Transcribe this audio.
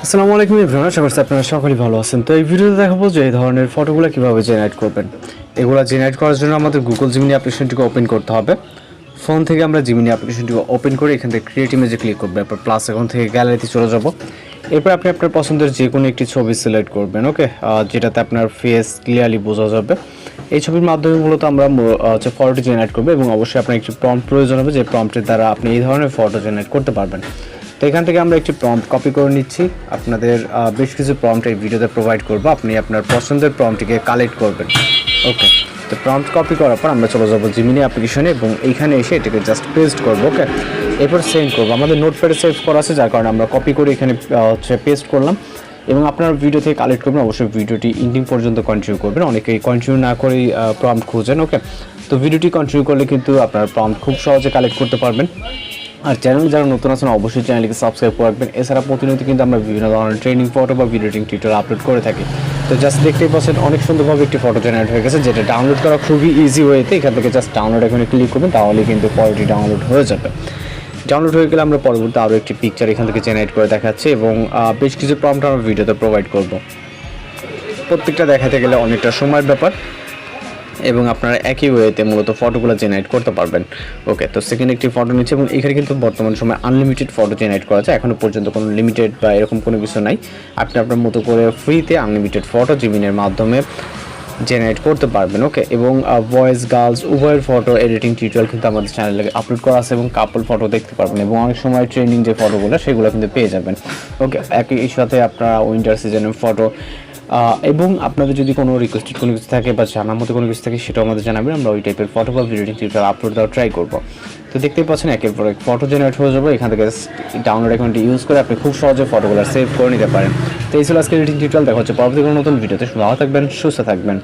আসসালামু আলাইকুম এভরিওয়ান, আশা করছি আপনারা সকলেই ভালো আছেন। তো এই ভিডিওতে দেখাবো যে এই ধরনের ফটোগুলো কিভাবে জেনারেট করবেন। এগুলো জেনারেট করার জন্য আমাদের গুগল জিমিনি অ্যাপ্লিকেশনটিকে ওপেন করতে হবে। ফোন থেকে আমরা জিমিনি অ্যাপ্লিকেশনটিকে ওপেন করে এখান থেকে ক্রিয়েট ইমেজে ক্লিক করবো, এরপর প্লাস এখন থেকে গ্যালারিতে চলে যাব। এরপর আপনি আপনার পছন্দের যে কোনো একটি ছবি সিলেক্ট করবেন, ওকে, যেটাতে আপনার ফেস ক্লিয়ারলি বোঝা যাবে। এই ছবির মাধ্যমে মূলত আমরা ফটোটি জেনারেট করবো এবং অবশ্যই আপনার একটি প্রম্পট প্রয়োজন হবে, যে প্রম্পটের দ্বারা আপনি এই ধরনের ফটো জেনারেট করতে পারবেন। তো এখান থেকে আমরা একটি প্রম্পট কপি করে নিচ্ছি। আপনাদের বেশ কিছু প্রম্পট এই ভিডিওতে প্রোভাইড করব, আপনি আপনার পছন্দের প্রম্পটটিকে কালেক্ট করবেন। ওকে, তো প্রম্পট কপি করার পর আমরা চলে যাবো জিমিনি অ্যাপ্লিকেশনে এবং এইখানে এসে এটাকে জাস্ট পেস্ট করবো। ওকে, এরপর সেন্ড করবো। আমাদের নোটপ্যাডে সেভ করা আছে, যার কারণে আমরা কপি করে এখানে পেস্ট করলাম এবং আপনার ভিডিও থেকে কালেক্ট করবেন। অবশ্যই ভিডিওটি এন্ডিং পর্যন্ত কন্টিনিউ করবেন, অনেকেই কন্টিনিউ না করেই প্রম্পট খুঁজেন। ওকে, তো ভিডিওটি কন্টিনিউ করলে কিন্তু আপনার প্রম্পট খুব সহজে কালেক্ট করতে পারবেন। আর চ্যানেল যারা নতুন আছেন অবশ্যই চ্যানেলকে সাবস্ক্রাইব করে রাখবেন। এছাড়া প্রতিনিয়ত কিন্তু আমরা বিভিন্ন ধরনের ট্রেনিং ফটো বা ভিডিও টিউটোরিয়াল আপলোড করে থাকি। তো জাস্ট দেখতেই পাচ্ছেন অনেক সুন্দরভাবে একটি ফটো জেনারেট হয়ে গেছে, যেটা ডাউনলোড করা খুবই ইজি ওয়েতে। এখান থেকে জাস্ট ডাউনলোড এখানে ক্লিক করবেন, তাহলে কিন্তু ফটোটি ডাউনলোড হয়ে যাবে। ডাউনলোড হয়ে গেলে আমরা পরবর্তী আরও একটি পিকচার এখান থেকে জেনারেট করে দেখাচ্ছি এবং বেশ কিছু প্রম্পট আমরা ভিডিওতে প্রোভাইড করব। প্রত্যেকটা দেখাতে গেলে অনেকটা সময়ের ব্যাপার এবং আপনারা একই ওয়েতে মূলত ফটোগুলো জেনারেট করতে পারবেন। ওকে, তো সেকেন্ড একটি ফটো নিচ্ছে এবং এখানে কিন্তু বর্তমান সময় আনলিমিটেড ফটো জেনারেট করা যায়। এখনও পর্যন্ত কোনো লিমিটেড বা এরকম কোনো কিছু নাই। আপনি আপনার মতো করে ফ্রিতে আনলিমিটেড ফটো জিমিনের মাধ্যমে জেনারেট করতে পারবেন। ওকে, এবং বয়েজ গার্লস উভয়ের ফটো এডিটিং টিউটোরিয়াল কিন্তু আমাদের চ্যানেলে আপলোড করা আছে এবং কাপল ফটো দেখতে পারবেন এবং অনেক সময় ট্রেন্ডিং যে ফটোগুলো সেগুলো কিন্তু পেয়ে যাবেন। ওকে, একই সাথে আপনারা উইন্টার সিজনের ফটো এবং আপনাদের যদি কোনো রিকোয়েস্টেড কোনো কিছু থাকে বা জানার মতো কোনো কিছু থাকে সেটাও আমাদের জানাবেন। আমরা ওই টাইপের ফটো বা ভিডিও টিউটোরিয়াল আপলোড দেওয়ার ট্রাই করবো। তো দেখতেই পাচ্ছেন একের পর এক ফটো জেনারেট হয়ে যাবে। এখান থেকে ডাউনলোড অ্যাকাউন্টটি ইউজ করে আপনি খুব সহজে ফটোগুলো সেভ করে নিতে পারেন। তো এই ছিল আজকে এডিটিং টিউটোরিয়াল। দেখা হচ্ছে পরবর্তী কোনো নতুন ভিডিওতে। ভালো থাকবেন, সুস্থ থাকবেন।